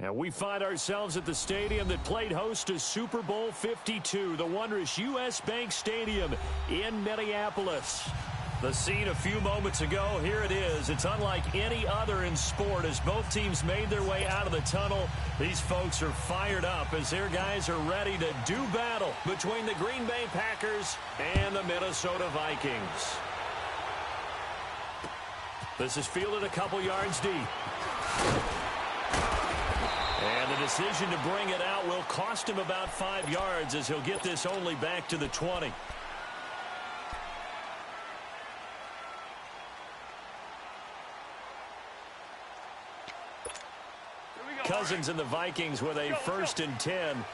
And we find ourselves at the stadium that played host to Super Bowl 52, the wondrous U.S. Bank Stadium in Minneapolis. The scene a few moments ago, here it is. It's unlike any other in sport as both teams made their way out of the tunnel. These folks are fired up as their guys are ready to do battle between the Green Bay Packers and the Minnesota Vikings. This is fielded a couple yards deep. And the decision to bring it out will cost him about 5 yards as he'll get this only back to the 20. Cousins and the Vikings with a 1st and 10.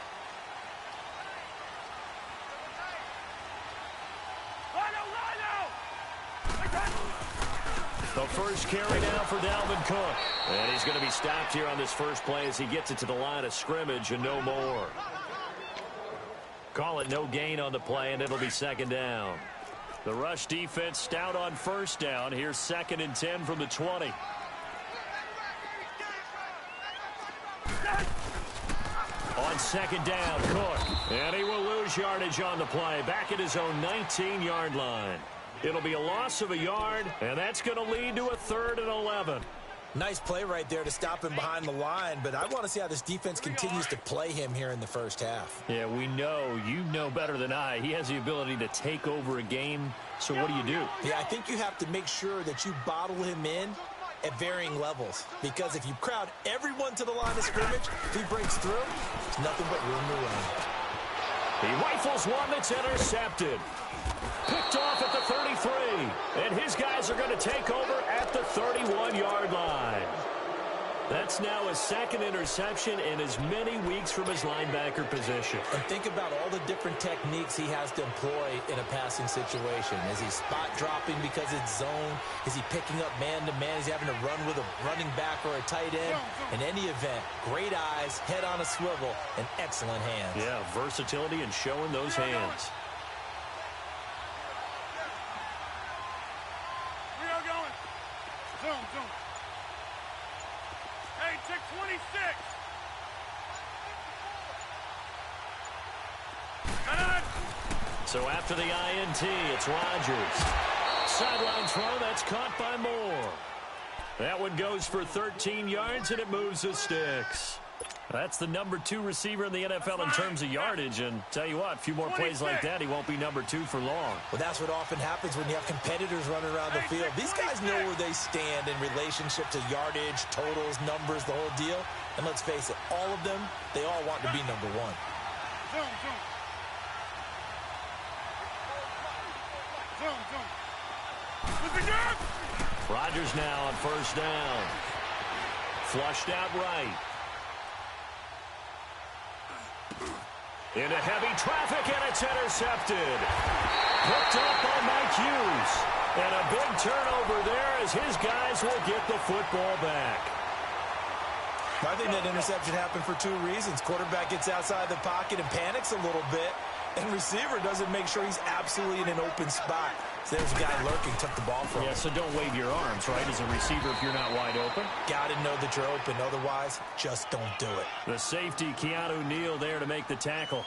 The first carry down for Dalvin Cook. And he's going to be stopped here on this first play as he gets it to the line of scrimmage and no more. Call it no gain on the play, and it'll be 2nd down. The rush defense stout on 1st down. Here's 2nd and 10 from the 20. On 2nd down, Cook. And he will lose yardage on the play. Back at his own 19-yard line. It'll be a loss of a yard, and that's going to lead to a 3rd and 11. Nice play right there to stop him behind the line, but I want to see how this defense continues to play him here in the first half. Yeah, we know. You know better than I. He has the ability to take over a game, so what do you do? Yeah, I think you have to make sure that you bottle him in at varying levels, because if you crowd everyone to the line of scrimmage, if he breaks through, there's nothing but room to run. He rifles one that's intercepted. Picked off at the 33, and his guys are going to take over at the 31-yard line. That's now his 2nd interception in as many weeks from his linebacker position. And think about all the different techniques he has to employ in a passing situation. Is he spot dropping because it's zone? Is he picking up man-to-man? Is he having to run with a running back or a tight end? In any event, great eyes, head on a swivel, and excellent hands. Yeah, versatility and showing those hands. Hey, check 26. So after the INT, it's Rodgers. Sideline throw, that's caught by Moore. That one goes for 13 yards, and it moves the sticks. That's the number 2 receiver in the NFL in terms of yardage. And tell you what, a few more plays like that, he won't be number 2 for long. Well, that's what often happens when you have competitors running around the field. These guys know where they stand in relationship to yardage, totals, numbers, the whole deal. And let's face it, all of them, they all want to be number 1. Rodgers now on 1st down. Flushed out right. Into heavy traffic, and it's intercepted. Picked up by Mike Hughes. And a big turnover there as his guys will get the football back. I think that interception happened for 2 reasons. Quarterback gets outside the pocket and panics a little bit. And receiver doesn't make sure he's absolutely in an open spot. So there's a guy lurking, took the ball from him. Yeah, so don't wave your arms, right, as a receiver if you're not wide open. Got to know that you're open. Otherwise, just don't do it. The safety, Keanu Neal, there to make the tackle.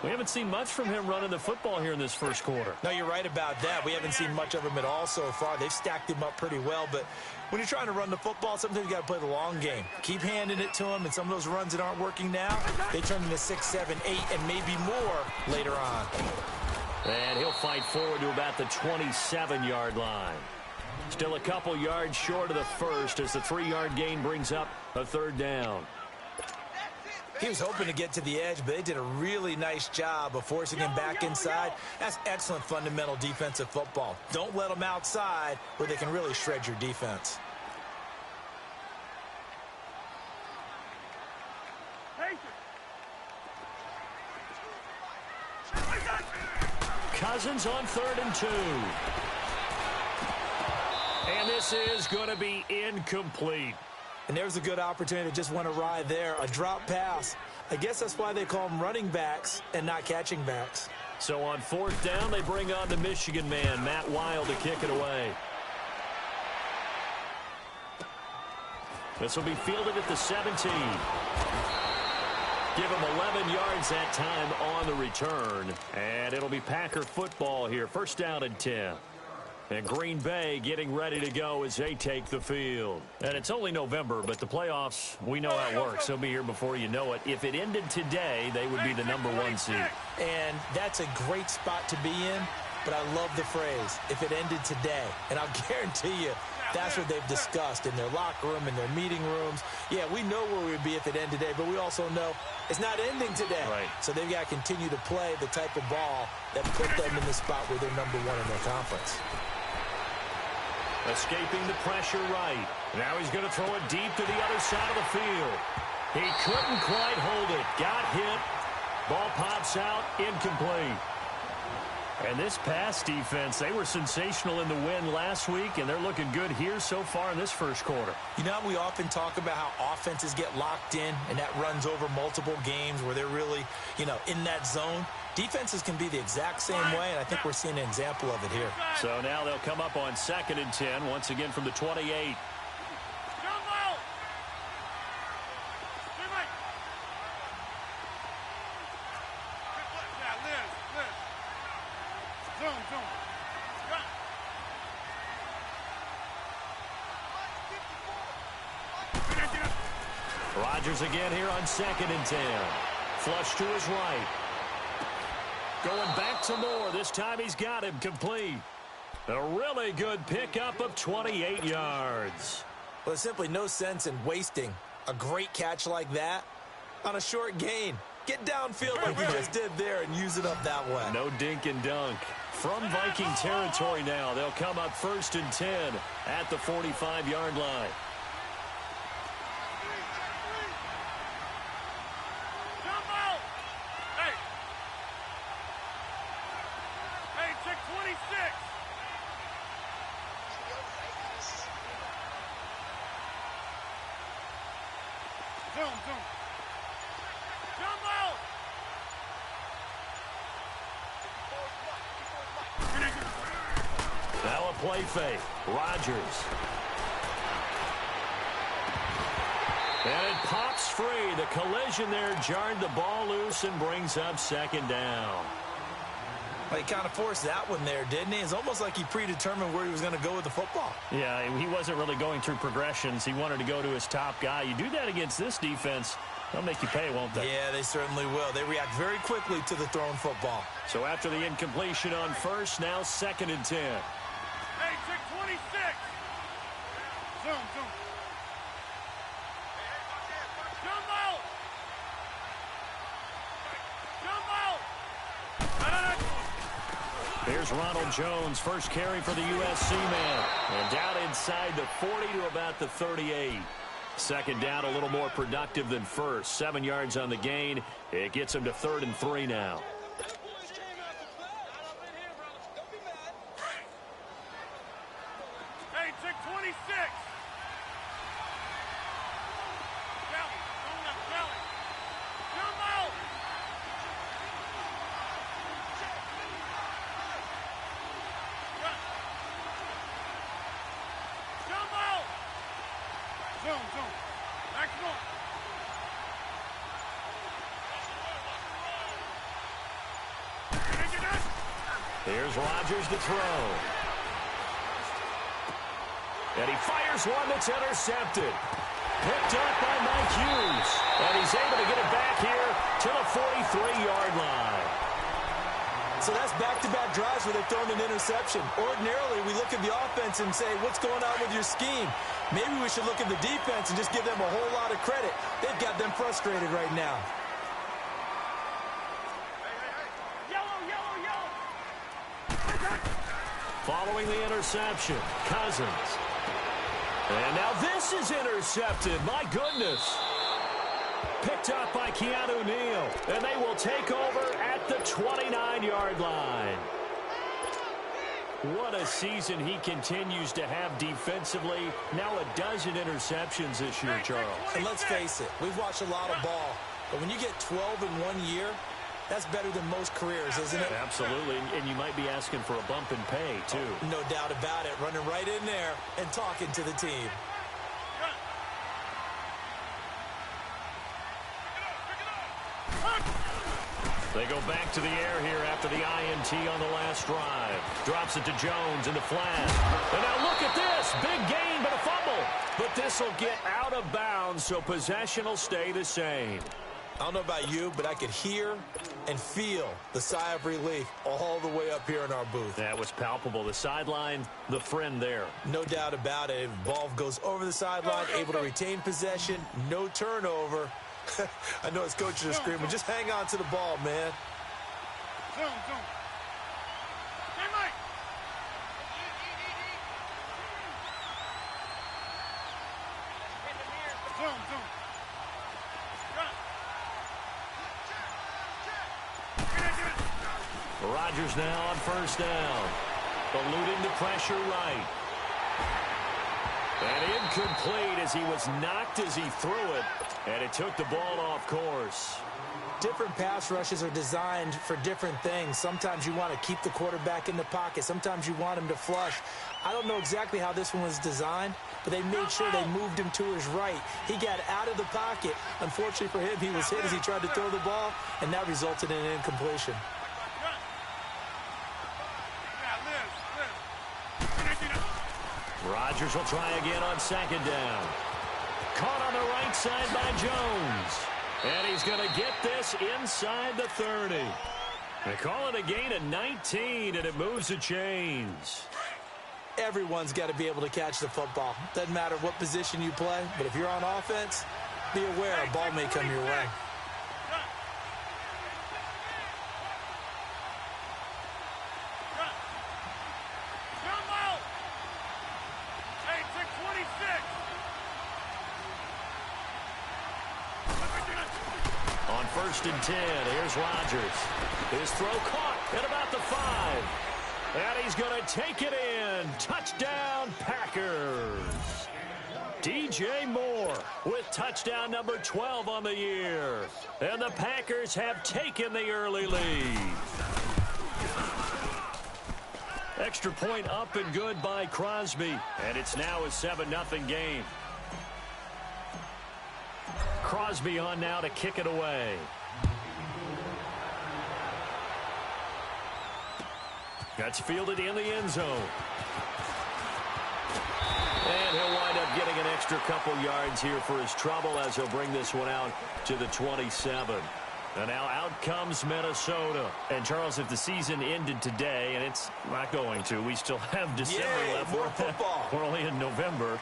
We haven't seen much from him running the football here in this first quarter. No, you're right about that. We haven't seen much of him at all so far. They've stacked him up pretty well, but when you're trying to run the football, sometimes you got to play the long game. Keep handing it to him, and some of those runs that aren't working now, they turn into 6, 7, 8, and maybe more later on. And he'll fight forward to about the 27-yard line. Still a couple yards short of the first as the 3-yard gain brings up a 3rd down. He was hoping to get to the edge, but they did a really nice job of forcing him back inside. That's excellent fundamental defensive football. Don't let them outside where they can really shred your defense. Cousins on 3rd and 2. And this is going to be incomplete. And there's a good opportunity that just went awry there. A drop pass. I guess that's why they call them running backs and not catching backs. So on 4th down, they bring on the Michigan man, Matt Wild, to kick it away. This will be fielded at the 17. Give him 11 yards that time on the return. And it'll be Packer football here. First down and 10. And Green Bay getting ready to go as they take the field. And it's only November, but the playoffs, we know how it works. They'll be here before you know it. If it ended today, they would be the #1 seed. And that's a great spot to be in, but I love the phrase, if it ended today. And I'll guarantee you, that's what they've discussed in their locker room, in their meeting rooms. Yeah, we know where we'd be if it ended today, but we also know it's not ending today. Right. So they've got to continue to play the type of ball that put them in the spot where they're #1 in their conference. Escaping the pressure right. Now he's going to throw it deep to the other side of the field. He couldn't quite hold it. Got hit. Ball pops out. Incomplete. And this pass defense, they were sensational in the win last week, and they're looking good here so far in this first quarter. You know how we often talk about how offenses get locked in, and that runs over multiple games where they're really, in that zone? Defenses can be the exact same way, and I think we're seeing an example of it here. So now they'll come up on 2nd and 10, once again from the 28. Rodgers again here on 2nd and 10. Flush to his right. Going back to Moore. This time he's got him complete. A really good pickup of 28 yards. Well, there's simply no sense in wasting a great catch like that on a short gain. Get downfield like you just did there and use it up that way. No dink and dunk. From Viking territory now, they'll come up 1st and 10 at the 45-yard line. Now a play fake. Rodgers. And it pops free. The collision there jarred the ball loose and brings up 2nd down. Well, he kind of forced that one there, didn't he? It's almost like he predetermined where he was going to go with the football. Yeah, he wasn't really going through progressions. He wanted to go to his top guy. You do that against this defense, they'll make you pay, won't they? Yeah, they certainly will. They react very quickly to the thrown football. So after the incompletion on 1st, now 2nd and 10. Hey, check 26. Zoom. Jumbo! Here's Ronald Jones, first carry for the USC man. And down inside the 40 to about the 38. 2nd down, a little more productive than first. 7 yards on the gain. It gets him to 3rd and 3 now. Hey, check 26. Kelly. Jumbo! Zoom. Back to one. Here's Rodgers to throw. And he fires one that's intercepted. Picked up by Mike Hughes. And he's able to get it back here to the 43-yard line. So that's back-to-back drives where they've thrown an interception. Ordinarily, we look at the offense and say, what's going on with your scheme? Maybe we should look at the defense and just give them a whole lot of credit. They've got them frustrated right now. Yellow. Following the interception, Cousins. And now this is intercepted. My goodness. Picked up by Keanu Neal. And they will take over at the 29-yard line. What a season he continues to have defensively. Now a dozen interceptions this year, Charles. And let's face it, we've watched a lot of ball. But when you get 12 in 1 year, that's better than most careers, isn't it? Absolutely, and you might be asking for a bump in pay, too. No doubt about it. Running right in there and talking to the team. They go back to the air here after the INT on the last drive. Drops it to Jones in the flat. And now look at this. Big gain, but a fumble. But this will get out of bounds, so possession will stay the same. I don't know about you, but I could hear and feel the sigh of relief all the way up here in our booth. That was palpable. The sideline, the friend there. No doubt about it. Ball goes over the sideline, able to retain possession, no turnover. I know his coaches are screaming, just hang on to the ball, man. Zone. Hey, Mike. Zone. Rodgers now on first down. Eluding the pressure right. And incomplete as he was knocked as he threw it. And it took the ball off course. Different pass rushes are designed for different things. Sometimes you want to keep the quarterback in the pocket. Sometimes you want him to flush. I don't know exactly how this one was designed, but they made sure they moved him to his right. He got out of the pocket. Unfortunately for him, he was hit as he tried to throw the ball, and that resulted in an incompletion. Rodgers will try again on second down. Caught on the right side by Jones. And he's going to get this inside the 30. They call it a gain of 19, and it moves the chains. Everyone's got to be able to catch the football. Doesn't matter what position you play, but if you're on offense, be aware a ball may come your way. First and 10. Here's Rodgers. His throw caught at about the 5. And he's going to take it in. Touchdown, Packers. DJ Moore with touchdown number 12 on the year. And the Packers have taken the early lead. Extra point up and good by Crosby. And it's now a 7-0 game. Crosby on now to kick it away. That's fielded in the end zone. And he'll wind up getting an extra couple yards here for his trouble as he'll bring this one out to the 27. And now out comes Minnesota. And, Charles, if the season ended today, and it's not going to, we still have December left. More football. We're only in November.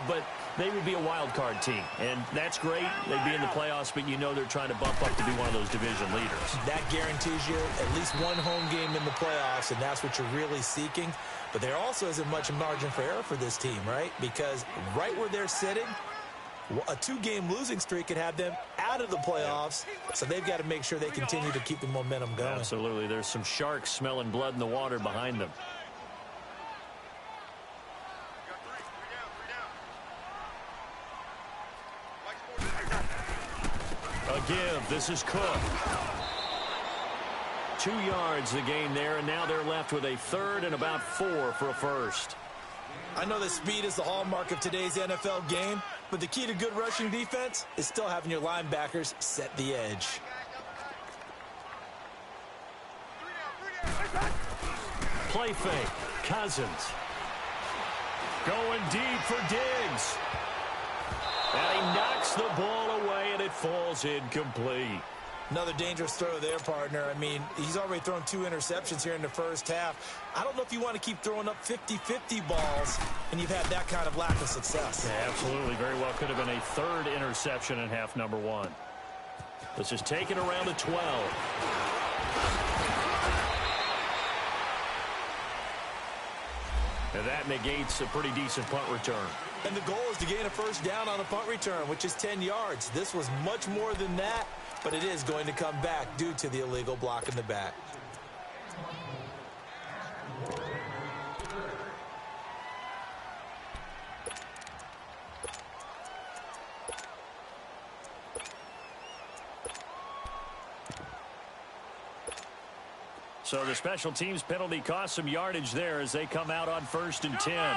But they would be a wild card team. And that's great. They'd be in the playoffs, but you know they're trying to bump up to be one of those division leaders. That guarantees you at least one home game in the playoffs, and that's what you're really seeking. But there also isn't much margin for error for this team, right? Because right where they're sitting, a 2-game losing streak could have them out of the playoffs, so they've got to make sure they continue to keep the momentum going. Absolutely. There's some sharks smelling blood in the water behind them. A give. This is Cook. 2 yards the gain there, and now they're left with a third and about 4 for a first. I know that speed is the hallmark of today's NFL game, but the key to good rushing defense is still having your linebackers set the edge. Play fake. Cousins. Going deep for Diggs. And he knocks the ball away, and it falls incomplete. Another dangerous throw there, partner. I mean, he's already thrown 2 interceptions here in the first half. I don't know if you want to keep throwing up 50-50 balls, and you've had that kind of lack of success. Yeah, absolutely. Very well could have been a third interception in half number 1. Let's just take it around the 12. And that negates a pretty decent punt return. And the goal is to gain a first down on a punt return, which is 10 yards. This was much more than that, but it is going to come back due to the illegal block in the back. So the special teams penalty cost some yardage there as they come out on first and 10.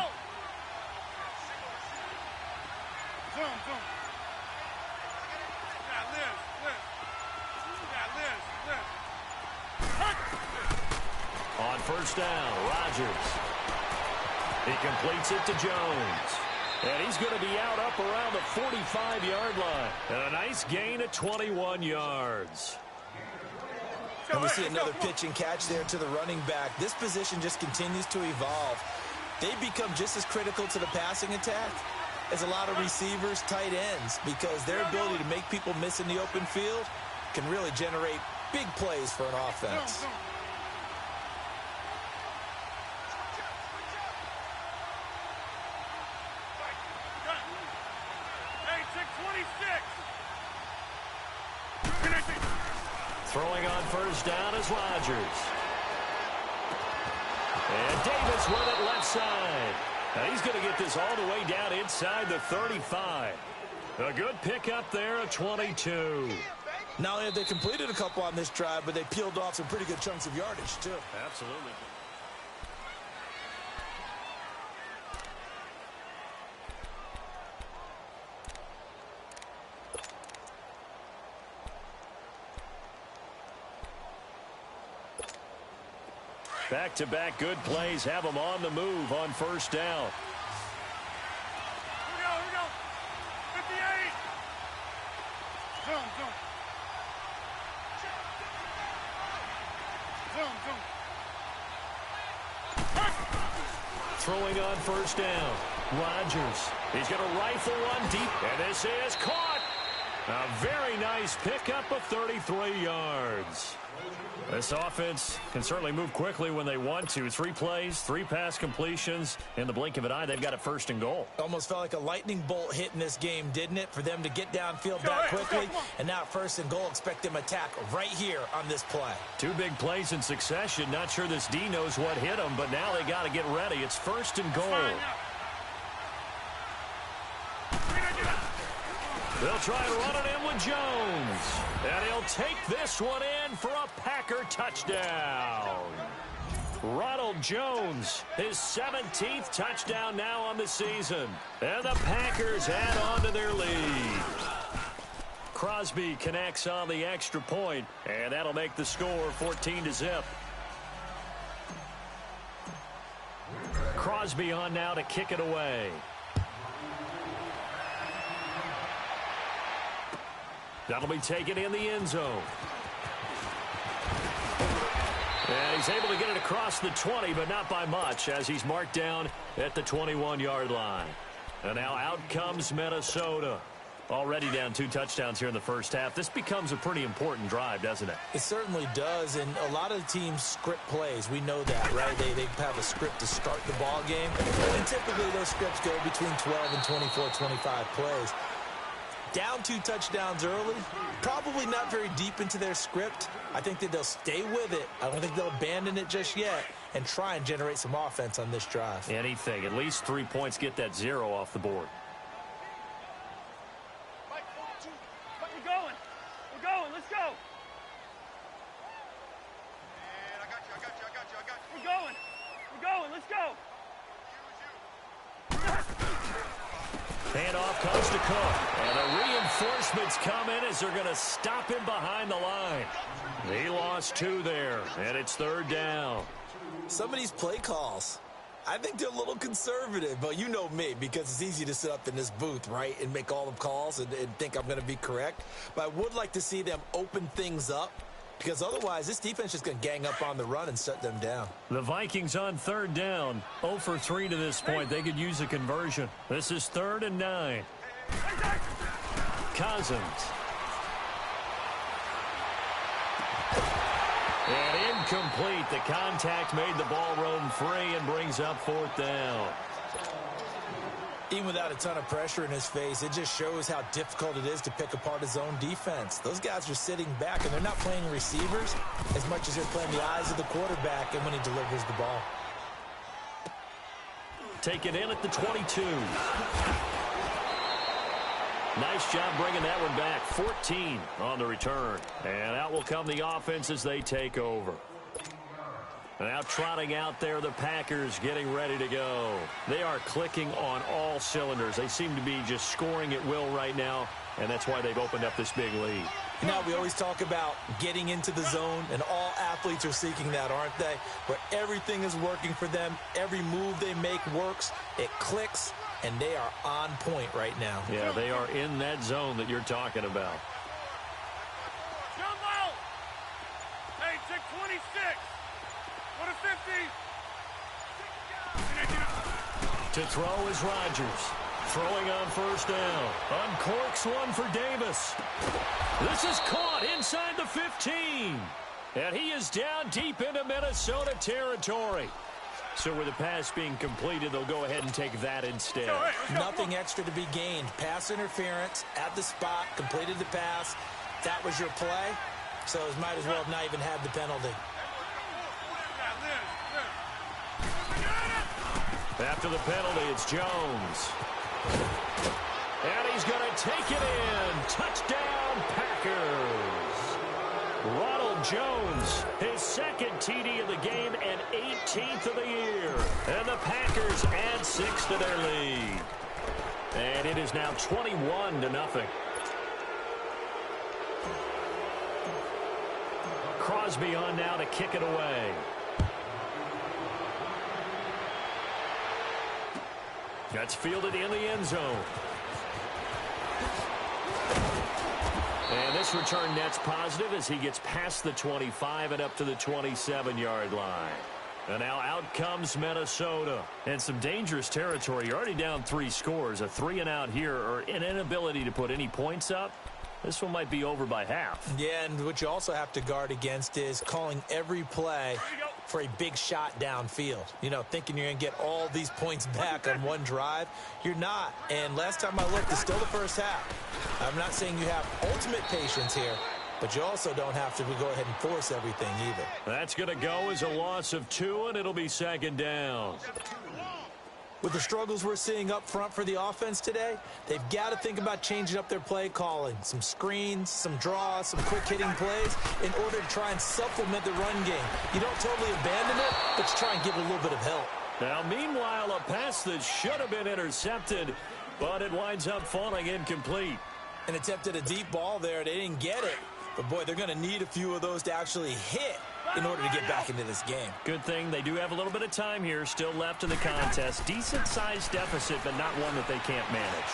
first down. Rodgers. He completes it to Jones. And he's going to be out up around the 45-yard line. And a nice gain of 21 yards. And we see another pitch and catch there to the running back. This position just continues to evolve. They become just as critical to the passing attack as a lot of receivers, tight ends, because their ability to make people miss in the open field can really generate big plays for an offense. Throwing on first down is Rodgers. And Davis with it left side. Now he's going to get this all the way down inside the 35. A good pickup there at 22. Not only have they completed a couple on this drive, but they peeled off some pretty good chunks of yardage, too. Absolutely. Back-to-back good plays have them on the move on first down. Here we go. 58. Zone. Throwing on first down. Rodgers. He's going to rifle one deep, and this is caught. A very nice pickup of 33 yards. This offense can certainly move quickly when they want to. 3 plays, 3 pass completions. In the blink of an eye, they've got a first and goal. Almost felt like a lightning bolt hit in this game, didn't it? For them to get downfield that quickly. And now first and goal, expect them attack right here on this play. 2 big plays in succession. Not sure this D knows what hit them, but now they got to get ready. It's first and goal. They'll try and run it in with Jones. And he'll take this one in for a Packer touchdown. Ronald Jones, his 17th touchdown now on the season. And the Packers add on to their lead. Crosby connects on the extra point, and that'll make the score 14-0. Crosby on now to kick it away. That'll be taken in the end zone. And he's able to get it across the 20, but not by much, as he's marked down at the 21-yard line. And now out comes Minnesota. Already down 2 touchdowns here in the first half. This becomes a pretty important drive, doesn't it? It certainly does, and a lot of teams script plays. We know that, right? They have a script to start the ball game, and typically those scripts go between 12 and 24, 25 plays. Down 2 touchdowns early, probably not very deep into their script. I think that they'll stay with it. I don't think they'll abandon it just yet and try and generate some offense on this drive. Anything. At least 3 points, get that 0 off the board. We're going. Let's go. Man, I got you. We're going. Let's go. Handoff comes to Cook. And the reinforcements come in as they're going to stop him behind the line. He lost 2 there, and it's 3rd down. Some of these play calls, I think they're a little conservative, but you know me, because it's easy to sit up in this booth, right, and make all the calls and think I'm going to be correct. But I would like to see them open things up, because otherwise this defense is going to gang up on the run and shut them down. The Vikings on 3rd down, 0 for 3 to this point. They could use a conversion. This is 3rd and 9. Cousins. And incomplete. The contact made the ball roam free and brings up 4th down. Even without a ton of pressure in his face, it just shows how difficult it is to pick apart his own defense. Those guys are sitting back, and they're not playing receivers as much as they're playing the eyes of the quarterback and when he delivers the ball. Taken in at the 22. Nice job bringing that one back. 14 on the return. And out will come the offense as they take over. Now trotting out there, the Packers getting ready to go. They are clicking on all cylinders. They seem to be just scoring at will right now, and that's why they've opened up this big lead. You know, we always talk about getting into the zone, and all athletes are seeking that, aren't they? Where everything is working for them, every move they make works, it clicks, and they are on point right now. Yeah, they are in that zone that you're talking about. Jump out! Hey, check 26. Go to 50. To throw is Rodgers. Throwing on first down. Uncorks one for Davis. This is caught inside the 15. And he is down deep into Minnesota territory. So with the pass being completed, they'll go ahead and take that instead. Nothing extra to be gained. Pass interference at the spot, completed the pass. That was your play, so it might as well have not even had the penalty. After the penalty, it's Jones. And he's going to take it in. Touchdown, Packers. Ronald Jones, his second TD of the game and 18th of the year. And the Packers add 6 to their lead. And it is now 21-0. Crosby on now to kick it away. That's fielded in the end zone. And this return net's positive as he gets past the 25 and up to the 27-yard line. And now out comes Minnesota. And some dangerous territory. You're already down 3 scores. A 3-and-out here, or an inability to put any points up. This one might be over by half. Yeah, and what you also have to guard against is calling every play for a big shot downfield. You know, thinking you're going to get all these points back on one drive. You're not. And last time I looked, it's still the first half. I'm not saying you have ultimate patience here, but you also don't have to go ahead and force everything either. That's going to go as a loss of 2, and it'll be second down. With the struggles we're seeing up front for the offense today, they've got to think about changing up their play calling. Some screens, some draws, some quick-hitting plays in order to try and supplement the run game. You don't totally abandon it, but you try and give it a little bit of help. Now, meanwhile, a pass that should have been intercepted, but it winds up falling incomplete. And attempted a deep ball there. They didn't get it. But, boy, they're going to need a few of those to actually hit in order to get back into this game. Good thing they do have a little bit of time here still left in the contest. Decent-sized deficit, but not one that they can't manage.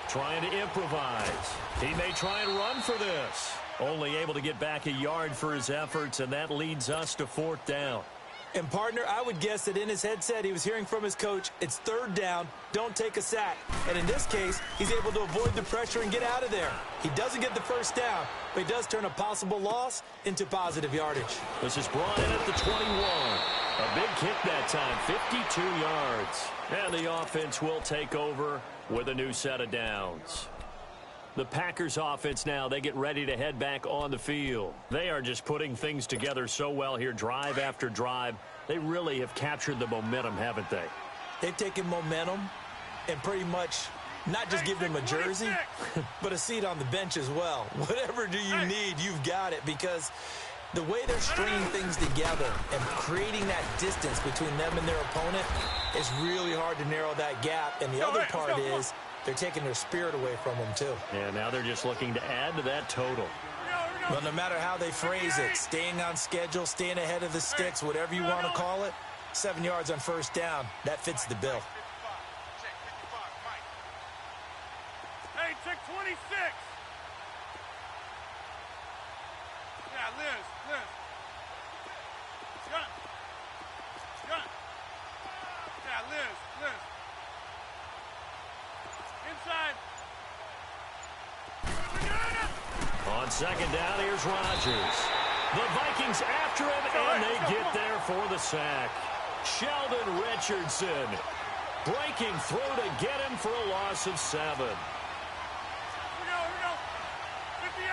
Trying to improvise. He may try and run for this. Only able to get back a yard for his efforts, and that leads us to 4th down. And, partner, I would guess that in his headset he was hearing from his coach, it's 3rd down, don't take a sack. And in this case, he's able to avoid the pressure and get out of there. He doesn't get the first down, but he does turn a possible loss into positive yardage. This is brought in at the 21. A big kick that time, 52 yards. And the offense will take over with a new set of downs. The Packers offense now, they get ready to head back on the field. They are just putting things together so well here, drive after drive. They really have captured the momentum, haven't they? They've taken momentum and pretty much not just given them a jersey, but a seat on the bench as well. Whatever do you need, you've got it, because the way they're stringing things together and creating that distance between them and their opponent is really hard to narrow that gap. And the other part is they're taking their spirit away from them, too. Yeah, now they're just looking to add to that total. Well, no matter how they phrase it, staying on schedule, staying ahead of the sticks, whatever you want to call it, 7 yards on first down, that fits the bill. Hey, check 26. Yeah, Liz. Gun. Yeah, Liz. Inside. On second down, here's Rodgers. The Vikings after him, and they get there for the sack. Sheldon Richardson breaking through to get him for a loss of 7. Here we go. 58.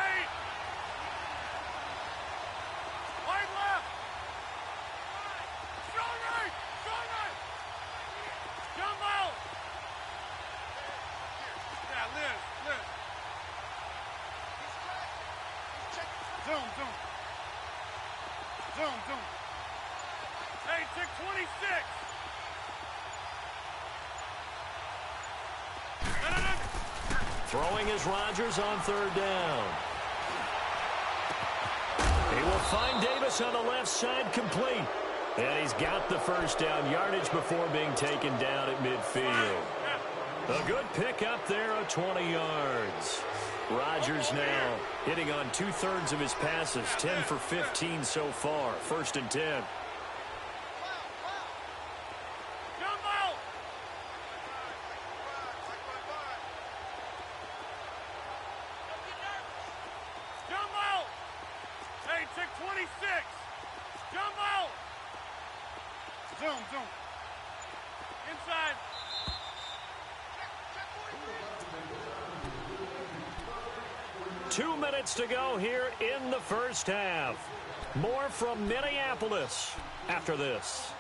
Wide left. Strong right. Jump out. Yeah, Liz. Zoom. Hey, check 26. Throwing is Rodgers on third down. He will find Davis on the left side, complete. And he's got the first down, yardage before being taken down at midfield. A good pickup there of 20 yards. Rodgers now hitting on 2/3 of his passes, 10 for 15 so far. 1st and 10. Zoom. Inside. 2 minutes to go here in the first half. More from Minneapolis after this.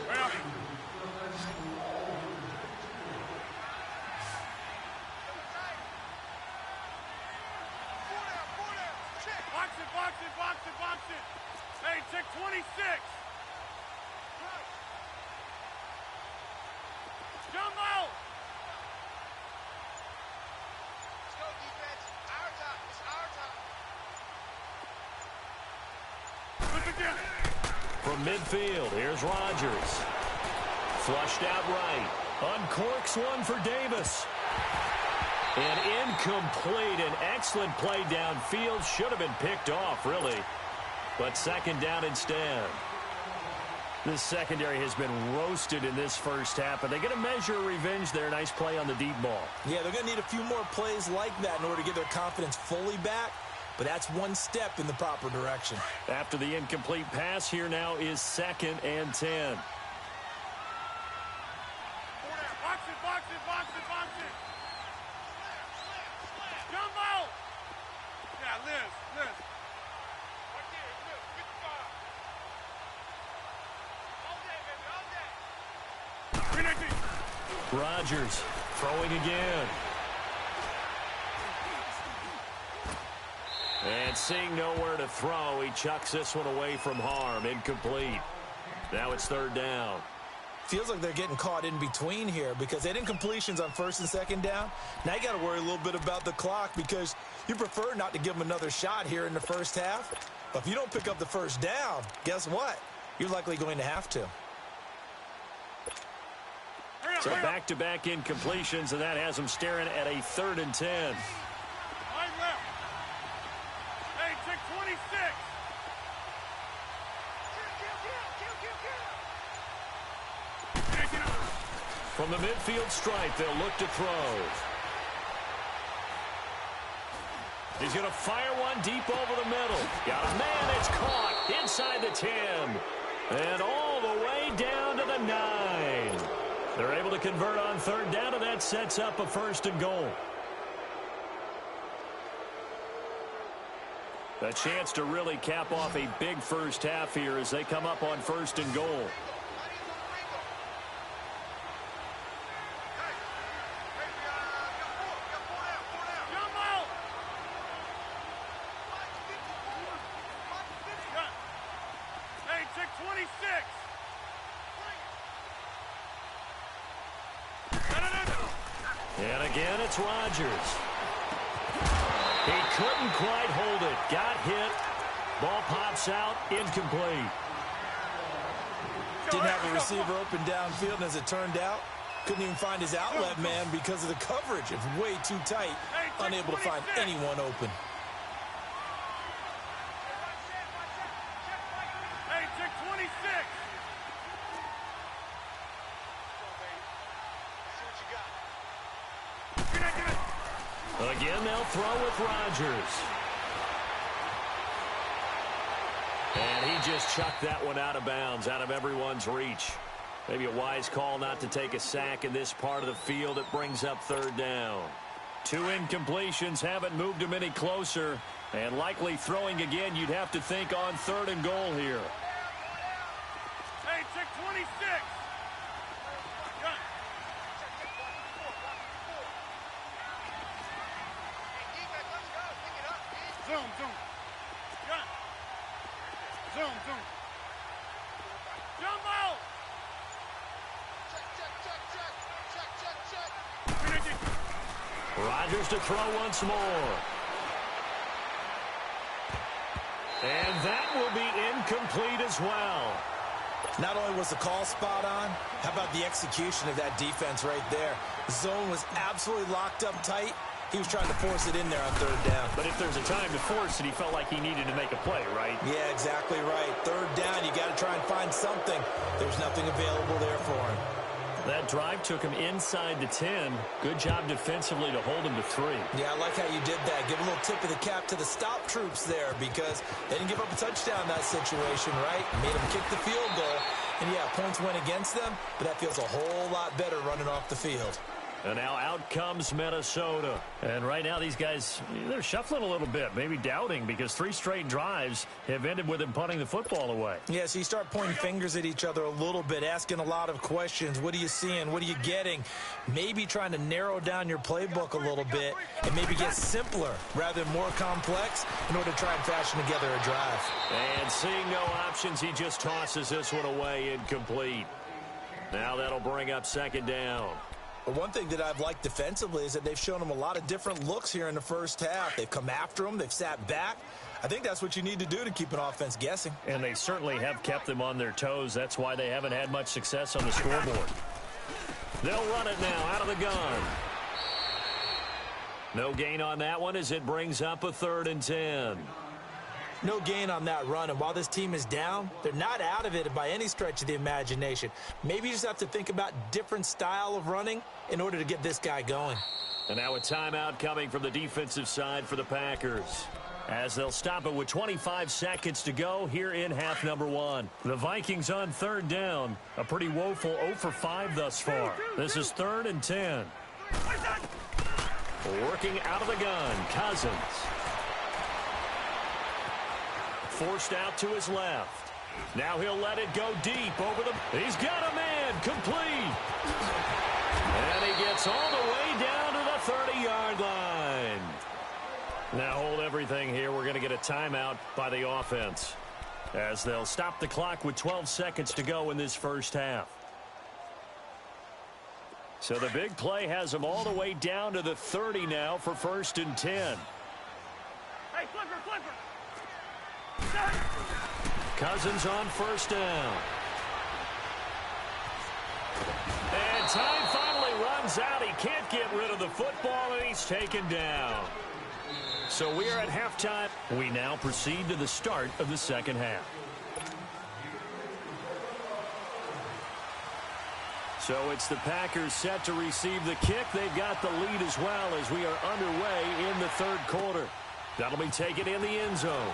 Well. Box it. Hey, check 26. Jumbo! Let's go, defense. Our time. It's our time. From midfield, here's Rodgers. Flushed out right. Uncorks one for Davis. And incomplete. An excellent play downfield. Should have been picked off, really. But 2nd down instead. This secondary has been roasted in this first half, and they get a measure of revenge there. Nice play on the deep ball. Yeah, they're going to need a few more plays like that in order to get their confidence fully back, but that's one step in the proper direction. After the incomplete pass, here now is 2nd and 10. Box it. Jumbo! Yeah, Liz. Right there, Liz. 55. All day, baby, all day. Rodgers throwing again. And seeing nowhere to throw, he chucks this one away from harm. Incomplete. Now it's 3rd down. Feels like they're getting caught in between here because they had incompletions on 1st and 2nd down. Now you got to worry a little bit about the clock because you prefer not to give them another shot here in the first half. But if you don't pick up the first down, guess what? You're likely going to have to. So back-to-back incompletions, and that has them staring at a 3rd and 10. Line left. Hey, check 26. From the midfield stripe, they'll look to throw. He's going to fire one deep over the middle. Got a man, it's caught inside the 10. And all the way down to the 9. They're able to convert on 3rd down, and that sets up a 1st and goal. A chance to really cap off a big first half here as they come up on 1st and goal. Hey, check 26. And again, it's Rodgers. He couldn't quite hold it. Got hit. Ball pops out. Incomplete. Didn't have a receiver open downfield, and as it turned out, couldn't even find his outlet man because of the coverage. It's way too tight. Unable to find anyone open. Hey, check 26. Again, they'll throw with Rodgers. And he just chucked that one out of bounds, out of everyone's reach. Maybe a wise call not to take a sack in this part of the field. It brings up 3rd down. 2 incompletions haven't moved him any closer. And likely throwing again, you'd have to think on 3rd and goal here. Hey, check 26. Zoom. Jumbo! Check. Rodgers to throw once more. And that will be incomplete as well. Not only was the call spot on, how about the execution of that defense right there? The zone was absolutely locked up tight. He was trying to force it in there on third down. But if there's a time to force it, he felt like he needed to make a play, right? Yeah, exactly right. Third down, you got to try and find something. There's nothing available there for him. That drive took him inside the 10. Good job defensively to hold him to 3. Yeah, I like how you did that. Give a little tip of the cap to the stop troops there because they didn't give up a touchdown in that situation, right? Made them kick the field goal. And, yeah, points went against them, but that feels a whole lot better running off the field. And now out comes Minnesota. And right now these guys, they're shuffling a little bit, maybe doubting because 3 straight drives have ended with him punting the football away. Yeah, so you start pointing fingers at each other a little bit, asking a lot of questions. What are you seeing? What are you getting? Maybe trying to narrow down your playbook a little bit and maybe get simpler rather than more complex in order to try and fashion together a drive. And seeing no options, he just tosses this one away incomplete. Now that'll bring up second down. But one thing that I've liked defensively is that they've shown him a lot of different looks here in the first half. They've come after him. They've sat back. I think that's what you need to do to keep an offense guessing. And they certainly have kept them on their toes. That's why they haven't had much success on the scoreboard. They'll run it now out of the gun. No gain on that one as it brings up a 3rd and 10. No gain on that run, and while this team is down, they're not out of it by any stretch of the imagination. Maybe you just have to think about different style of running in order to get this guy going. And now a timeout coming from the defensive side for the Packers, as they'll stop it with 25 seconds to go here in half number 1. The Vikings on 3rd down, a pretty woeful 0 for 5 thus far. This is 3rd and 10. Working out of the gun, Cousins. Forced out to his left. Now he'll let it go deep over the... He's got a man, complete. And he gets all the way down to the 30-yard line. Now hold everything here. We're going to get a timeout by the offense, as they'll stop the clock with 12 seconds to go in this first half. So the big play has them all the way down to the 30 now for 1st and 10. Hey, flipper. Cousins on 1st down. And time finally runs out. He can't get rid of the football, and he's taken down. So we are at halftime. We now proceed to the start of the second half. So it's the Packers set to receive the kick. They've got the lead as well as we are underway in the 3rd quarter. That'll be taken in the end zone.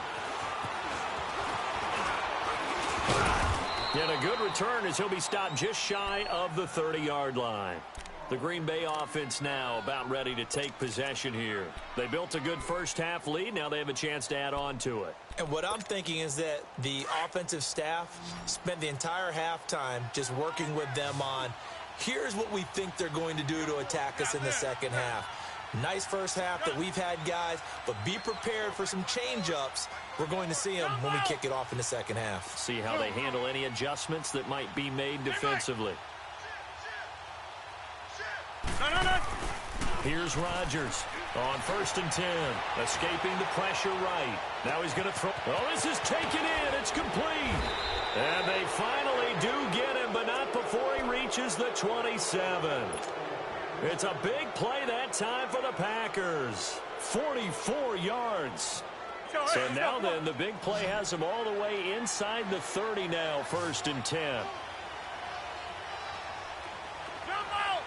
And a good return as he'll be stopped just shy of the 30-yard line. The Green Bay offense now about ready to take possession here. They built a good first half lead. Now they have a chance to add on to it. And what I'm thinking is that the offensive staff spent the entire halftime just working with them on, here's what we think they're going to do to attack us in the second half. Nice first half that we've had, guys, but be prepared for some change-ups. We're going to see them when we kick it off in the second half. See how they handle any adjustments that might be made defensively. No. Here's Rodgers on 1st and 10, escaping the pressure right. Now he's going to throw. Oh, this is taken in. It's complete. And they finally do get him, but not before he reaches the 27. It's a big play that time for the Packers. 44 yards. So now then, the big play has them all the way inside the 30 now, 1st and 10. Jump out.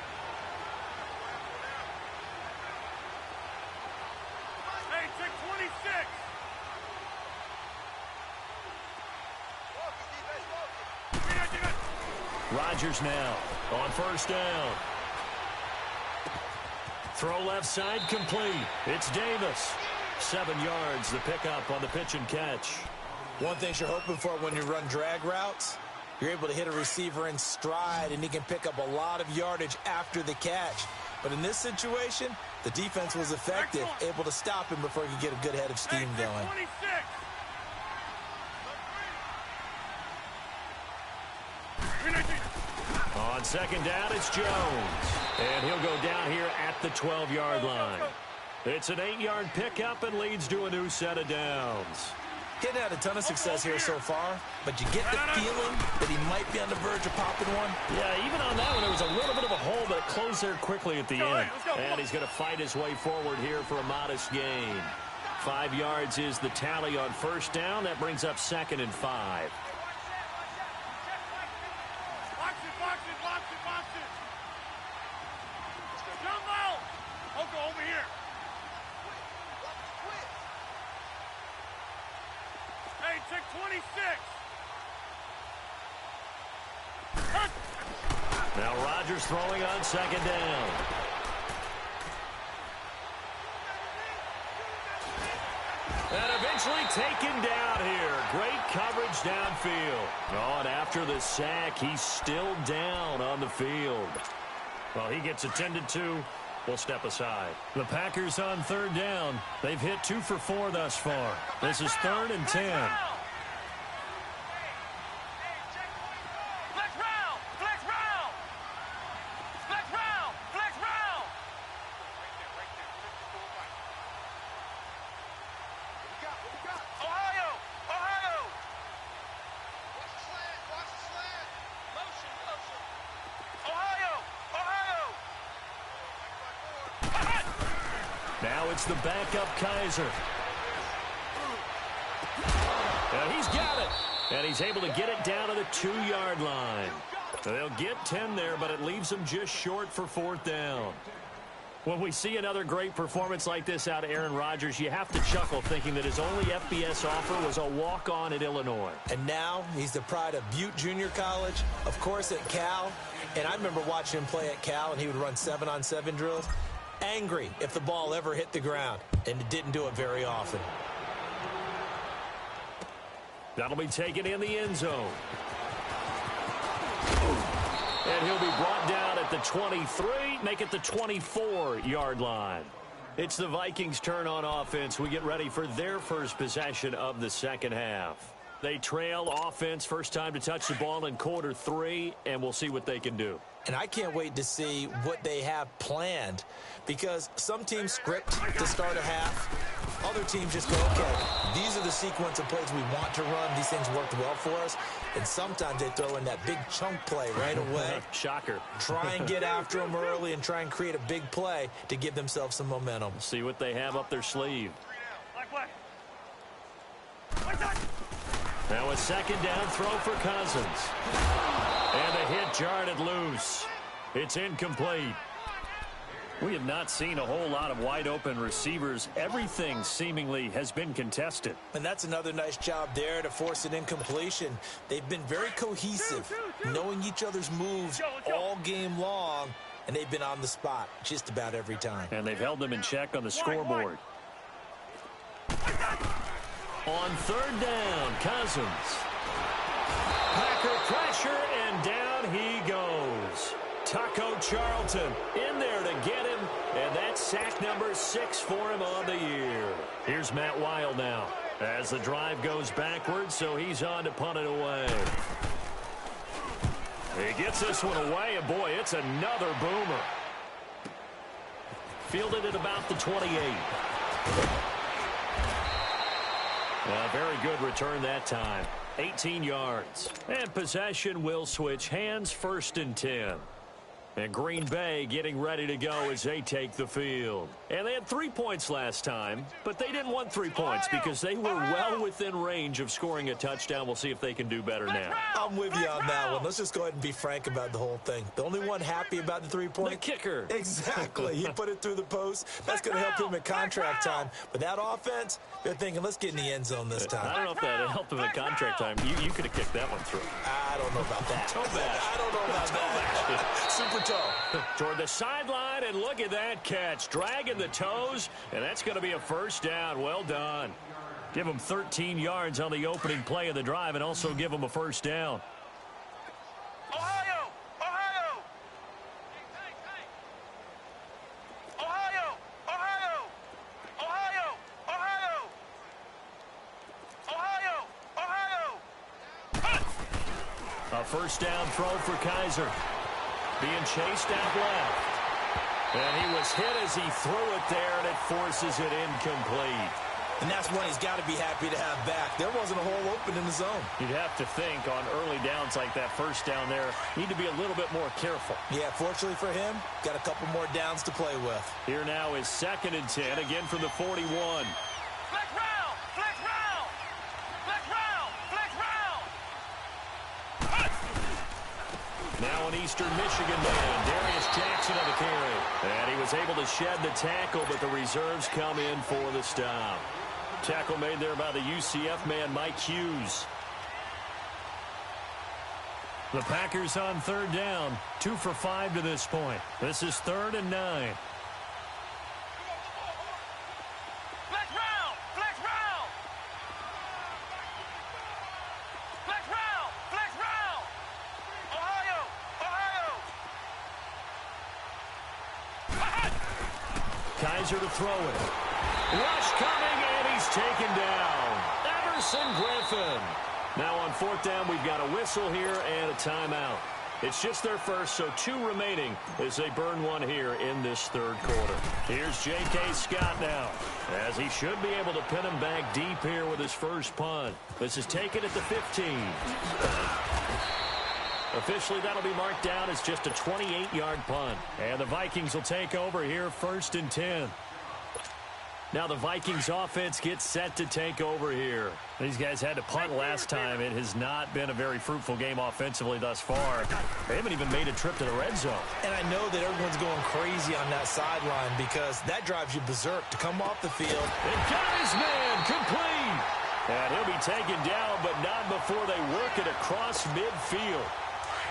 Hey, check 26. Rodgers now on 1st down. Throw left side complete. It's Davis. 7 yards, the pickup on the pitch and catch. One thing you're hoping for when you run drag routes, you're able to hit a receiver in stride, and he can pick up a lot of yardage after the catch. But in this situation, the defense was effective, able to stop him before he could get a good head of steam going. 26. On 2nd down, it's Jones. And he'll go down here at the 12-yard line. It's an 8-yard pickup and leads to a new set of downs. He's had a ton of success here so far, but you get the feeling that he might be on the verge of popping one. Yeah, even on that one, there was a little bit of a hole, but it closed there quickly at the end. And he's going to fight his way forward here for a modest gain. 5 yards is the tally on first down. That brings up 2nd and 5. Over here. Hey, check 26. Now Rodgers throwing on 2nd down. And eventually taken down here. Great coverage downfield. Oh, and after the sack, he's still down on the field. Well, he gets attended to. We'll step aside. The Packers on 3rd down. They've hit 2 for 4 thus far. This is 3rd and 10. Now it's the backup Kaiser. And he's got it. And he's able to get it down to the 2-yard line. They'll get 10 there, but it leaves them just short for 4th down. When we see another great performance like this out of Aaron Rodgers, you have to chuckle thinking that his only FBS offer was a walk-on at Illinois. And now he's the pride of Butte Junior College, of course at Cal. And I remember watching him play at Cal, and he would run 7-on-7 drills. Angry if the ball ever hit the ground, and it didn't do it very often. That'll be taken in the end zone. And he'll be brought down at the 23, make it the 24-yard line. It's the Vikings' turn on offense. We get ready for their first possession of the second half. They trail offense, first time to touch the ball in quarter 3, and we'll see what they can do. And I can't wait to see what they have planned, because some teams script to start a half. Other teams just go, okay, these are the sequence of plays we want to run. These things worked well for us. And sometimes they throw in that big chunk play right away. Shocker. Try and get after them early and try and create a big play to give themselves some momentum. See what they have up their sleeve. Now a 2nd down throw for Cousins. And the hit jarred it loose. It's incomplete. We have not seen a whole lot of wide-open receivers. Everything seemingly has been contested. And that's another nice job there to force an incompletion. They've been very cohesive, knowing each other's moves all game long, and they've been on the spot just about every time. And they've held them in check on the scoreboard. On 3rd down, Cousins. Packer pressure, and down he goes. Taco Charlton in there to get him, and that's sack number 6 for him on the year. Here's Matt Wild now as the drive goes backwards, so he's on to punt it away. He gets this one away, and boy, it's another boomer. Fielded at about the 28. A very good return that time. 18 yards. And possession will switch hands, 1st and 10. And Green Bay getting ready to go as they take the field. And they had 3 points last time, but they didn't want 3 points because they were well within range of scoring a touchdown. We'll see if they can do better now. I'm with you on that one. Let's just go ahead and be frank about the whole thing. The only one happy about the 3-point? The kicker. Exactly. He put it through the post. That's going to help him at contract time. But that offense, they're thinking, let's get in the end zone this time. I don't know if that helped him at contract time. You could have kicked that one through. I don't know about that. Toe bash. I don't know about that. Super toe. Toward the sideline, and look at that catch. Dragging the toes, and that's going to be a 1st down. Well done. Give them 13 yards on the opening play of the drive and also give them a 1st down. Ohio! Ohio! Ohio! Ohio! Ohio! Ohio! Ohio! Ohio! A 1st down throw for Kaiser. Being chased out left. And he was hit as he threw it there, and it forces it incomplete. And that's one he's got to be happy to have back. There wasn't a hole open in the zone. You'd have to think on early downs like that first down there, need to be a little bit more careful. Yeah, fortunately for him, got a couple more downs to play with. Here now is 2nd and 10, again from the 41. Flex round! Flex round! Flex round! Flex round! Now an Eastern Michigan man, Darius Jackson on the carry. And he was able to shed the tackle, but the reserves come in for the stop. Tackle made there by the UCF man, Mike Hughes. The Packers on 3rd down, 2 for 5 to this point. This is 3rd and 9. Flex round! Flex round! Flex round! Flex round! Ohio! Ohio! Kaiser to throw it. Rush coming, and he's taken down. Everson Griffin. Now on 4th down, we've got a whistle here and a timeout. It's just their first, so 2 remaining as they burn one here in this 3rd quarter. Here's J.K. Scott now, as he should be able to pin him back deep here with his first punt. This is taken at the 15. Officially, that'll be marked down as just a 28-yard punt. And the Vikings will take over here 1st and 10. Now the Vikings offense gets set to take over here. These guys had to punt last time. It has not been a very fruitful game offensively thus far. They haven't even made a trip to the red zone. And I know that everyone's going crazy on that sideline because that drives you berserk to come off the field. And got his man complete. And he'll be taken down, but not before they work it across midfield.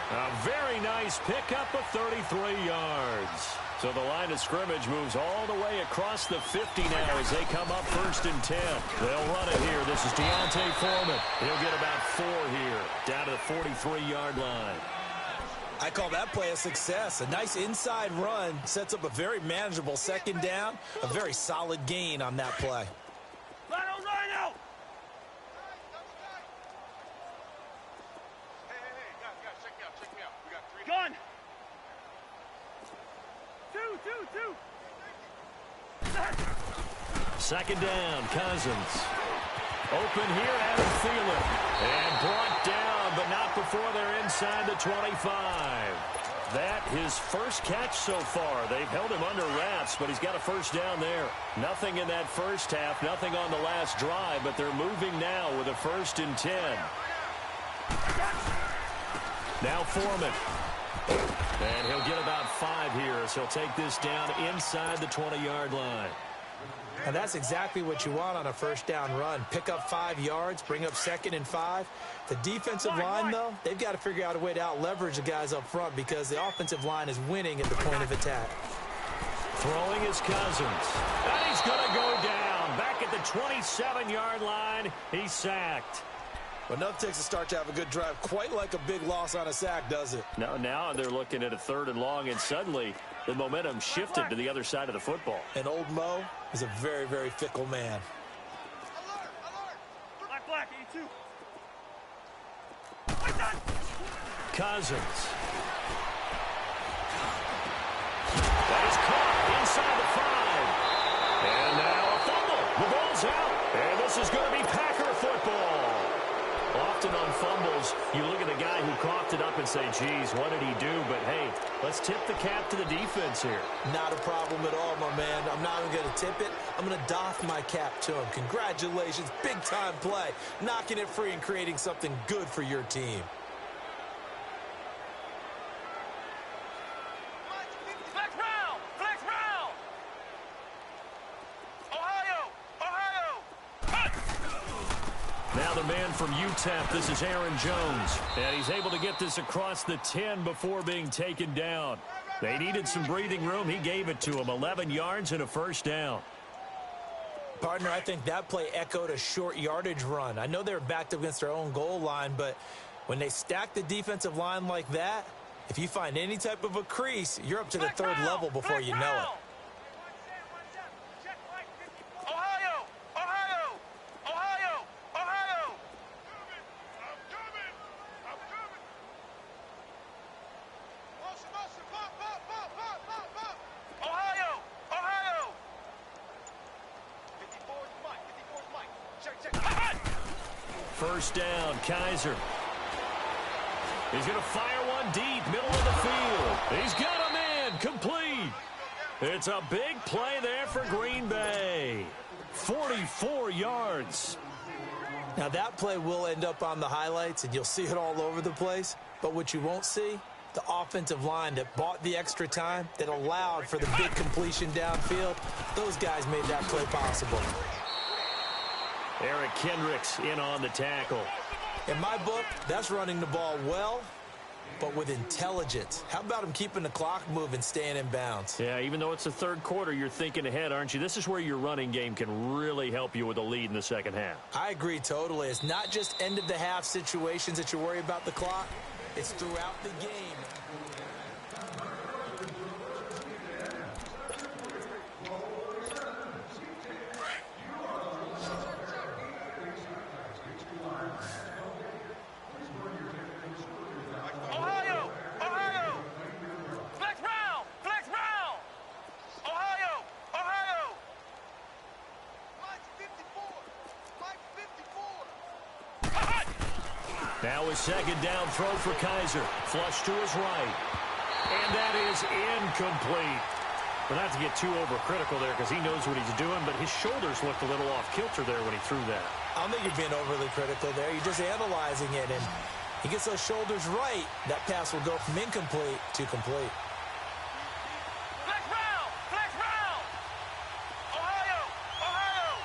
A very nice pickup of 33 yards. So the line of scrimmage moves all the way across the 50 now as they come up 1st and 10. They'll run it here. This is Deontay Foreman. He'll get about 4 here, down to the 43-yard line. I call that play a success. A nice inside run sets up a very manageable 2nd down. A very solid gain on that play. Rhino, Rhino! Hey, guys, check me out. We got 3. Gun! 2. 2nd down, Cousins. Open here, Adam Thielen. And brought down, but not before they're inside the 25. That his first catch so far. They've held him under wraps, but he's got a 1st down there. Nothing in that first half, nothing on the last drive, but they're moving now with a 1st and 10. Now Foreman. And he'll get about 5 here, so he'll take this down inside the 20-yard line. And that's exactly what you want on a 1st down run. Pick up 5 yards, bring up 2nd and 5. The defensive line, though, they've got to figure out a way to out-leverage the guys up front because the offensive line is winning at the point of attack. Throwing is Cousins. And he's going to go down. Back at the 27-yard line, he's sacked. Well, enough takes a start to have a good drive. Quite like a big loss on a sack, does it? Now they're looking at a 3rd and long, and suddenly the momentum shifted to the other side of the football. And old Mo is a very, very fickle man. Alert! Black, 82. Cousins. That is caught inside the 5. And now a fumble. The ball's out. And this is going to be Packer football. Often on fumbles, you look at the guy who coughed it up and say, geez, what did he do? But, hey, let's tip the cap to the defense here. Not a problem at all, my man. I'm not even going to tip it. I'm going to doff my cap to him. Congratulations. Big-time play. Knocking it free and creating something good for your team. Flex round! Flex round! Ohio! Ohio! Now the man from UTEP, this is Aaron Jones. And he's able to get this across the 10 before being taken down. They needed some breathing room. He gave it to him. 11 yards and a 1st down. Partner, I think that play echoed a short yardage run. I know they were backed up against their own goal line, but when they stack the defensive line like that, if you find any type of a crease, you're up to the 3rd level before you know it. Ohio! Ohio! Ohio! Ohio! I'm coming! Motion! Pop! First down, Kaiser. He's going to fire one deep, middle of the field. He's got a man, complete. It's a big play there for Green Bay. 44 yards. Now that play will end up on the highlights, and you'll see it all over the place. But what you won't see, the offensive line that bought the extra time, that allowed for the big completion downfield, those guys made that play possible. Eric Kendricks in on the tackle. In my book, that's running the ball well, but with intelligence. How about him keeping the clock moving, staying in bounds? Yeah, even though it's the third quarter, you're thinking ahead, aren't you? This is where your running game can really help you with a lead in the second half. I agree totally. It's not just end-of-the-half situations that you worry about the clock. It's throughout the game. Now a second down throw for Kaiser. Flush to his right. And that is incomplete. Well, not to get too overcritical there because he knows what he's doing, but his shoulders looked a little off kilter there when he threw that. I don't think you're being overly critical there. You're just analyzing it, and he gets those shoulders right. That pass will go from incomplete to complete. Flex round! Flex round! Ohio! Ohio!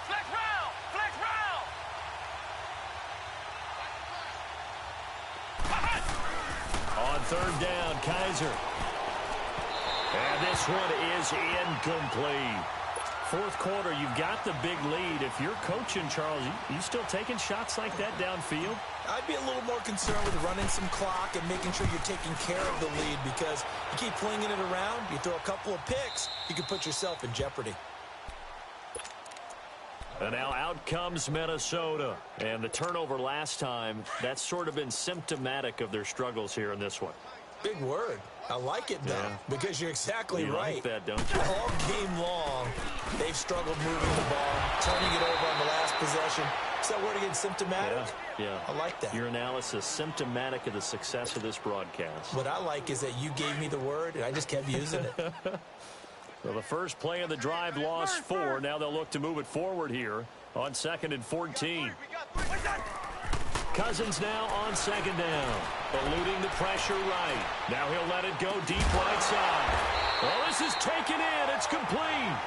Flex round! Flex round! On third down, Kaiser. And this one is incomplete. Fourth quarter, you've got the big lead. If you're coaching, Charles, you still taking shots like that downfield? I'd be a little more concerned with running some clock and making sure you're taking care of the lead, because you keep flinging it around, you throw a couple of picks, you can put yourself in jeopardy. And now out comes Minnesota. And the turnover last time, that's sort of been symptomatic of their struggles here in this one. Big word. I like it, though, because you're exactly right. You like that, don't you? All game long, they've struggled moving the ball, turning it over on the last possession. Is that word again, symptomatic? Yeah. I like that. Your analysis, symptomatic of the success of this broadcast. What I like is that you gave me the word, and I just kept using it. Well, the first play of the drive lost 4. Now they'll look to move it forward here on 2nd and 14. Cousins now on 2nd down. Eluding the pressure right. Now he'll let it go deep right side. Well, this is taken in. It's complete.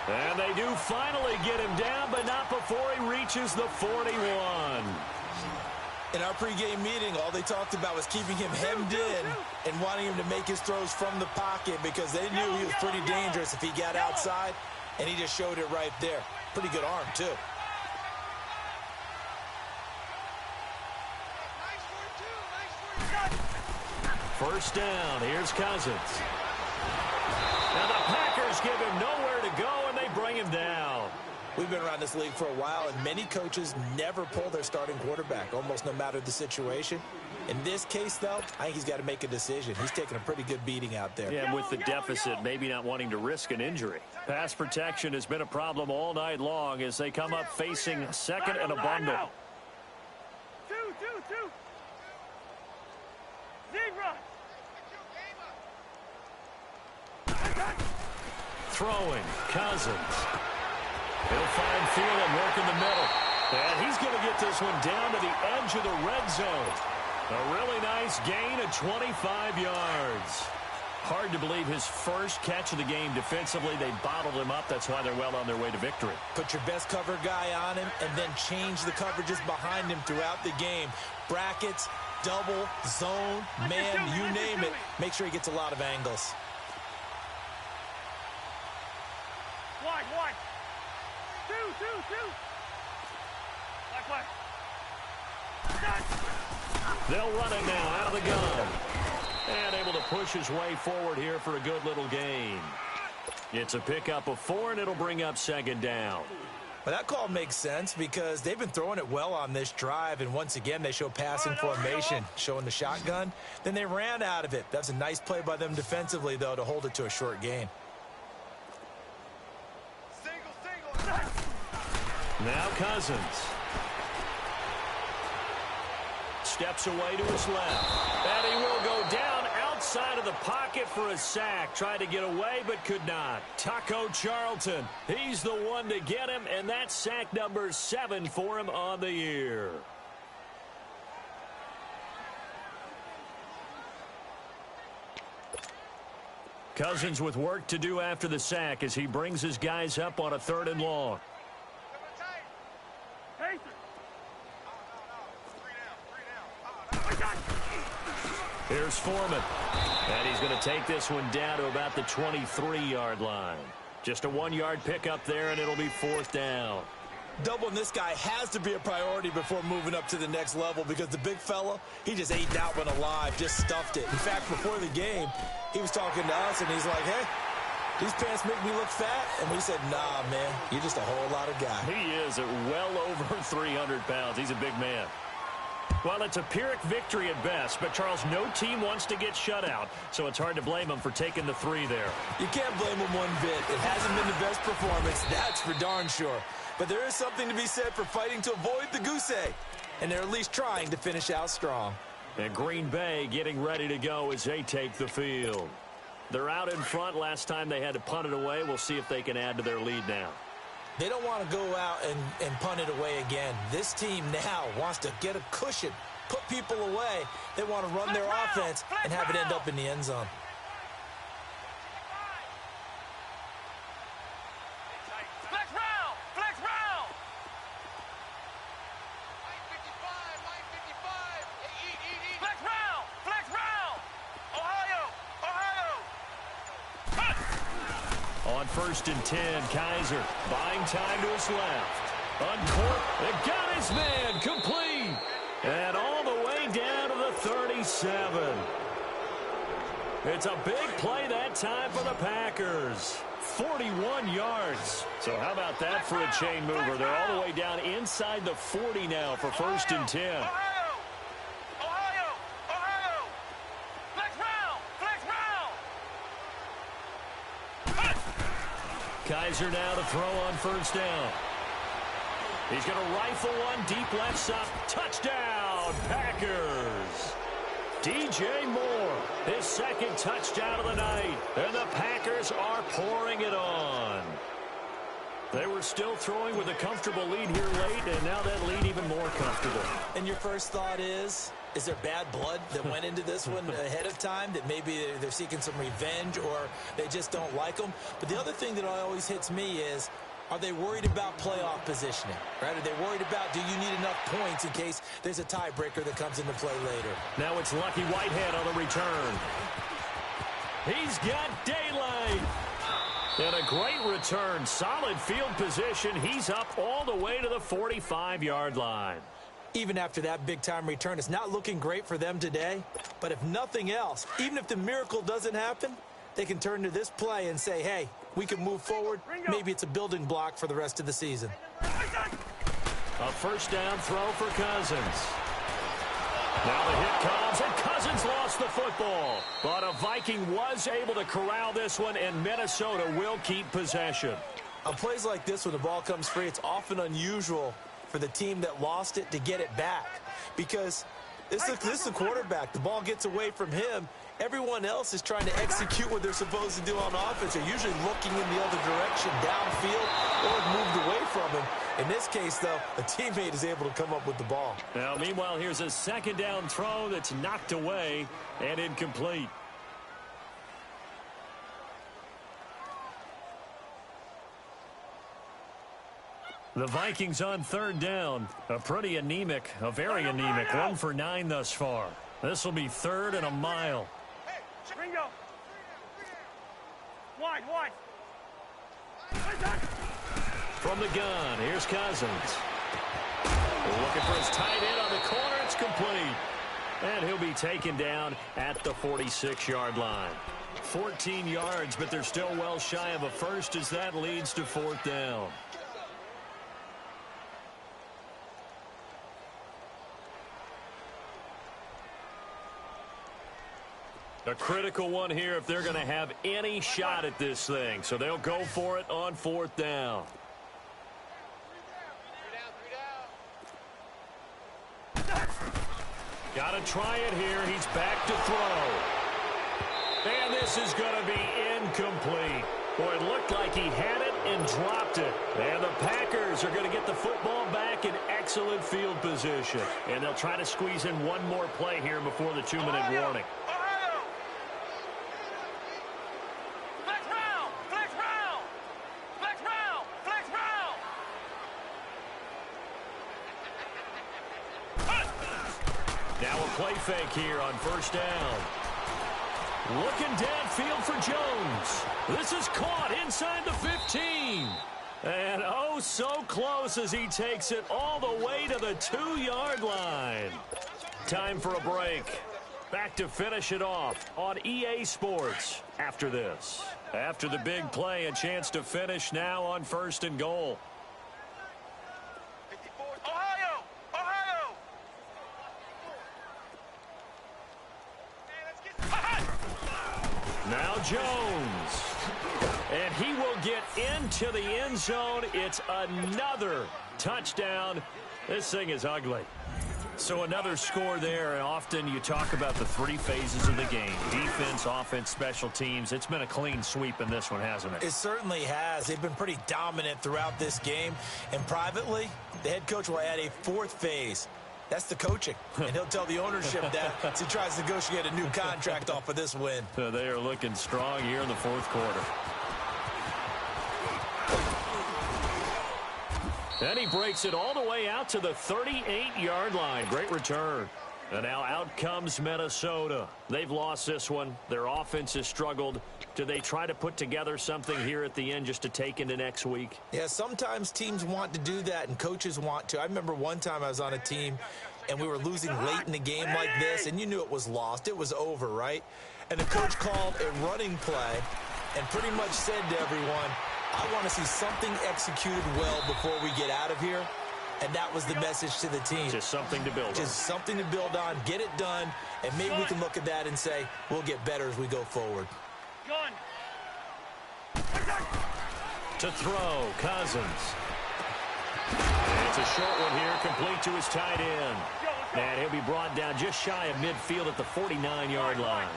And they do finally get him down, but not before he reaches the 41. In our pregame meeting, all they talked about was keeping him hemmed in and wanting him to make his throws from the pocket, because they knew he was pretty dangerous if he got outside, and he just showed it right there. Pretty good arm, too. First down. Here's Cousins. Now the Packers give him nowhere to go, and they bring him down. We've been around this league for a while, and many coaches never pull their starting quarterback, almost no matter the situation. In this case, though, I think he's got to make a decision. He's taking a pretty good beating out there. Yeah, and with the deficit, maybe not wanting to risk an injury. Pass protection has been a problem all night long as they come up facing second and a bundle. Two. Zebra. Throwing, Cousins. He'll find Thielen, work in the middle. And he's going to get this one down to the edge of the red zone. A really nice gain of 25 yards. Hard to believe his first catch of the game defensively. They bottled him up. That's why they're well on their way to victory. Put your best cover guy on him and then change the coverages behind him throughout the game. Brackets, double, zone, man, you name it. Make sure he gets a lot of angles. Wide. Two. Wide. They'll run it now out of the gun. And able to push his way forward here for a good little gain. It's a pickup of 4, and it'll bring up 2nd down. Well, that call makes sense because they've been throwing it well on this drive, and once again they show passing formation, showing the shotgun. Then they ran out of it. That's a nice play by them defensively, though, to hold it to a short gain. Now Cousins. Steps away to his left. And he will go down outside of the pocket for a sack. Tried to get away, but could not. Taco Charlton, he's the one to get him, and that's sack number 7 for him on the year. Cousins with work to do after the sack as he brings his guys up on a 3rd and long. Here's Foreman. And he's going to take this one down to about the 23-yard line. Just a 1-yard pickup there, and it'll be 4th down. Doubling this guy has to be a priority before moving up to the next level because the big fella, he just ate that one alive, just stuffed it. In fact, before the game, he was talking to us, and he's like, hey, these pants make me look fat. And we said, nah, man, you're just a whole lot of guy. He is at well over 300 pounds. He's a big man. Well, it's a Pyrrhic victory at best, but, Charles, no team wants to get shut out, so it's hard to blame him for taking the 3 there. You can't blame him one bit. It hasn't been the best performance, that's for darn sure. But there is something to be said for fighting to avoid the goose egg, and they're at least trying to finish out strong. And Green Bay getting ready to go as they take the field. They're out in front. Last time they had to punt it away. We'll see if they can add to their lead now. They don't want to go out and punt it away again. This team now wants to get a cushion, put people away. They want to run their offense and have it end up in the end zone. Flex round! Flex round! Flex round! Flex round! Ohio! Ohio! On 1st and 10, Kaiser buying time to his left. Uncorked, and got his man, complete. And all the way down to the 37. It's a big play that time for the Packers. 41 yards. So how about that for a chain mover? They're all the way down inside the 40 now for 1st and 10. Ohio! Ohio! Ohio! Flex round! Flex round! Kaiser now to throw on 1st down. He's going to rifle one deep left side. Touchdown, Packers. DJ Moore, his 2nd touchdown of the night. And the Packers are pouring it on. They were still throwing with a comfortable lead here late, and now that lead even more comfortable. And your first thought is there bad blood that went into this one ahead of time, that maybe they're seeking some revenge or they just don't like them? But the other thing that always hits me is, are they worried about playoff positioning? Right? Are they worried about, do you need enough points in case there's a tiebreaker that comes into play later? Now it's Lucky Whitehead on the return. He's got daylight. And a great return. Solid field position. He's up all the way to the 45-yard line. Even after that big-time return, it's not looking great for them today. But if nothing else, even if the miracle doesn't happen, they can turn to this play and say, hey, we can move forward. Maybe it's a building block for the rest of the season. A 1st down throw for Cousins. Now the hit comes, and Cousins lost the football. But a Viking was able to corral this one, and Minnesota will keep possession. On plays like this, when the ball comes free, it's often unusual for the team that lost it to get it back. Because this is a quarterback. The ball gets away from him. Everyone else is trying to execute what they're supposed to do on offense. They're usually looking in the other direction, downfield, or moved away from him. In this case, though, a teammate is able to come up with the ball. Now, meanwhile, here's a 2nd down throw that's knocked away and incomplete. The Vikings on 3rd down. A pretty anemic, a very anemic, 1 for 9 thus far. This will be 3rd and a mile. Ringo! Wide! From the gun, here's Cousins. Looking for his tight end on the corner. It's complete. And he'll be taken down at the 46-yard line. 14 yards, but they're still well shy of a first as that leads to 4th down. A critical one here if they're going to have any shot at this thing. So they'll go for it on 4th down. Got to try it here. He's back to throw. And this is going to be incomplete. Boy, it looked like he had it and dropped it. And the Packers are going to get the football back in excellent field position. And they'll try to squeeze in one more play here before the 2-minute warning. Now a play fake here on first down. Looking downfield for Jones. This is caught inside the 15. And oh, so close as he takes it all the way to the 2-yard line. Time for a break. Back to finish it off on EA Sports after this. After the big play, a chance to finish now on first and goal. Now Jones. And he will get into the end zone. It's another touchdown. This thing is ugly. So another score there. And often you talk about the three phases of the game. Defense, offense, special teams. It's been a clean sweep in this one, hasn't it? It certainly has. They've been pretty dominant throughout this game. And privately, the head coach will add a fourth phase. That's the coaching. And he'll tell the ownership that as he tries to negotiate a new contract off of this win. So they are looking strong here in the fourth quarter. And he breaks it all the way out to the 38-yard line. Great return. And now out comes Minnesota. They've lost this one. Their offense has struggled. Do they try to put together something here at the end just to take into next week? Yeah, sometimes teams want to do that and coaches want to. I remember one time I was on a team and we were losing late in the game like this, and you knew it was lost. It was over, right? And the coach called a running play and pretty much said to everyone, I want to see something executed well before we get out of here. And that was the message to the team. Just something to build on. Just something to build on, get it done, and maybe we can look at that and say, we'll get better as we go forward. To throw, Cousins. And it's a short one here, complete to his tight end. And he'll be brought down just shy of midfield at the 49-yard line.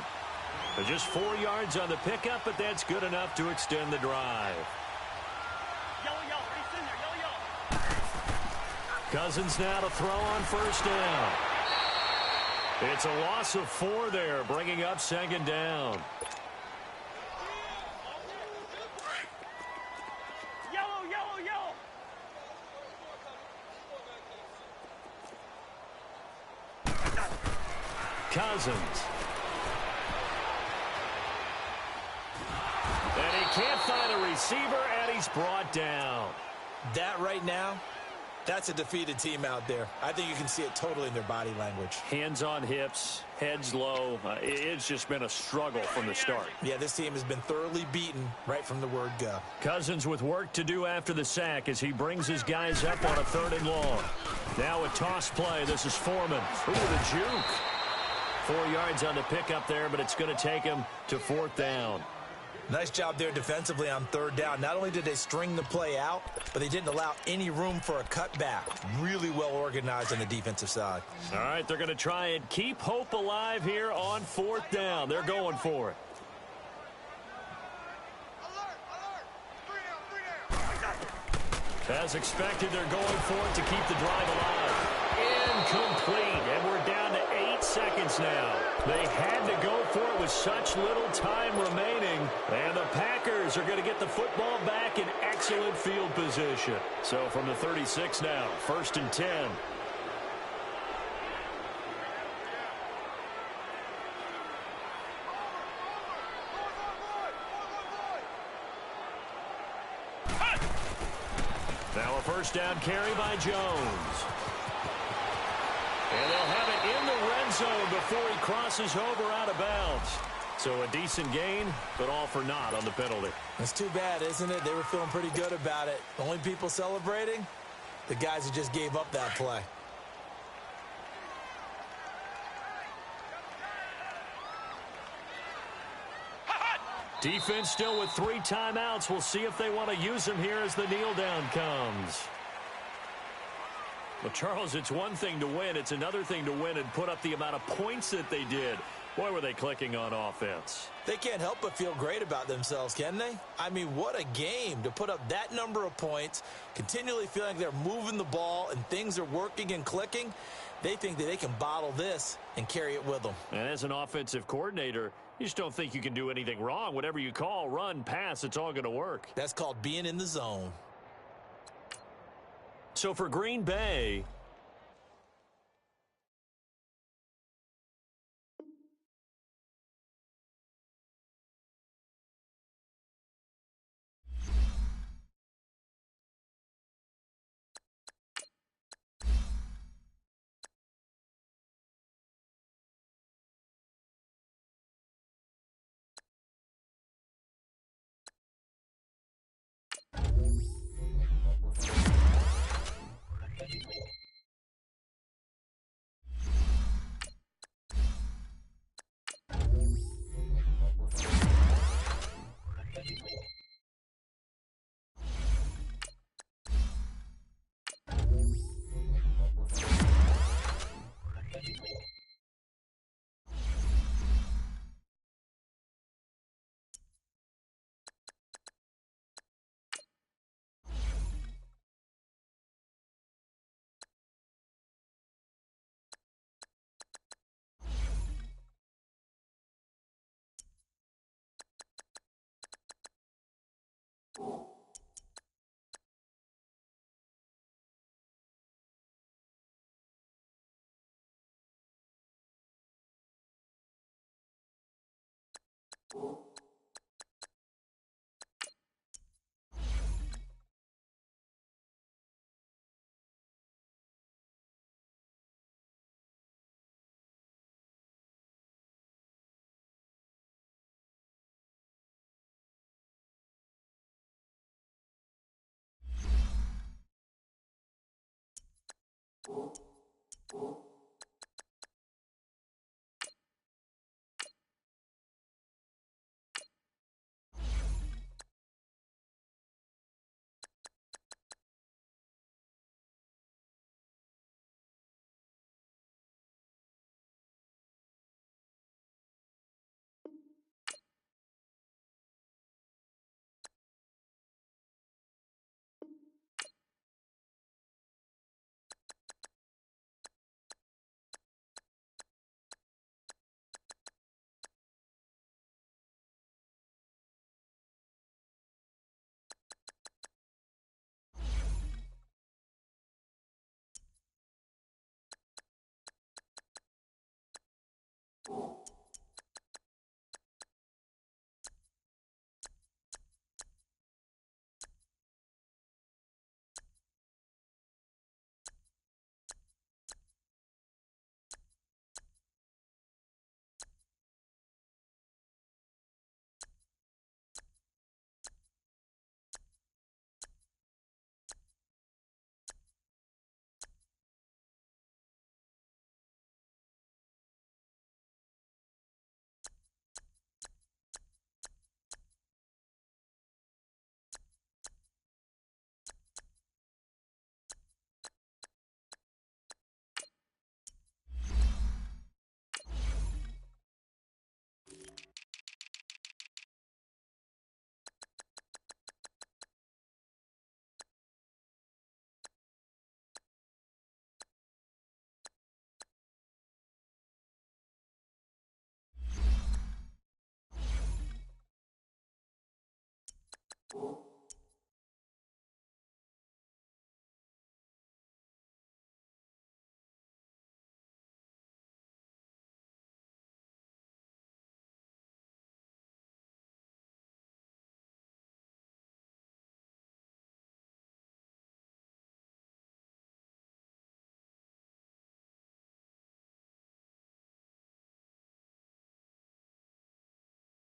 So just 4 yards on the pickup, but that's good enough to extend the drive. Cousins now to throw on first down. It's a loss of 4 there, bringing up second down. Cousins. And he can't find a receiver, and he's brought down. That right now, that's a defeated team out there. I think you can see it totally in their body language. Hands on hips, heads low. It's just been a struggle from the start. Yeah, this team has been thoroughly beaten right from the word go. Cousins with work to do after the sack as he brings his guys up on a 3rd and long. Now a toss play. This is Foreman. Ooh, the juke. 4 yards on the pickup there, but it's going to take him to 4th down. Nice job there defensively on 3rd down. Not only did they string the play out, but they didn't allow any room for a cutback. Really well organized on the defensive side. All right, they're going to try and keep hope alive here on 4th down. They're going for it. As expected, they're going for it to keep the drive alive. Incomplete, and we're down to 8 seconds now. They had to go for it with such little time remaining, and the Packers are going to get the football back in excellent field position. So from the 36 now, 1st and 10. Now a first down carry by Jones. And they'll have it in the red zone before he crosses over out of bounds. So a decent gain, but all for naught on the penalty. It's too bad, isn't it? They were feeling pretty good about it. The only people celebrating, the guys who just gave up that play. Defense still with 3 timeouts. We'll see if they want to use them here as the kneel down comes. Well, Charles, it's one thing to win. It's another thing to win and put up the amount of points that they did. Boy, were they clicking on offense. They can't help but feel great about themselves, can they? I mean, what a game to put up that number of points, continually feeling like they're moving the ball and things are working and clicking. They think that they can bottle this and carry it with them. And as an offensive coordinator, you just don't think you can do anything wrong. Whatever you call, run, pass, it's all going to work. That's called being in the zone. So for Green Bay, you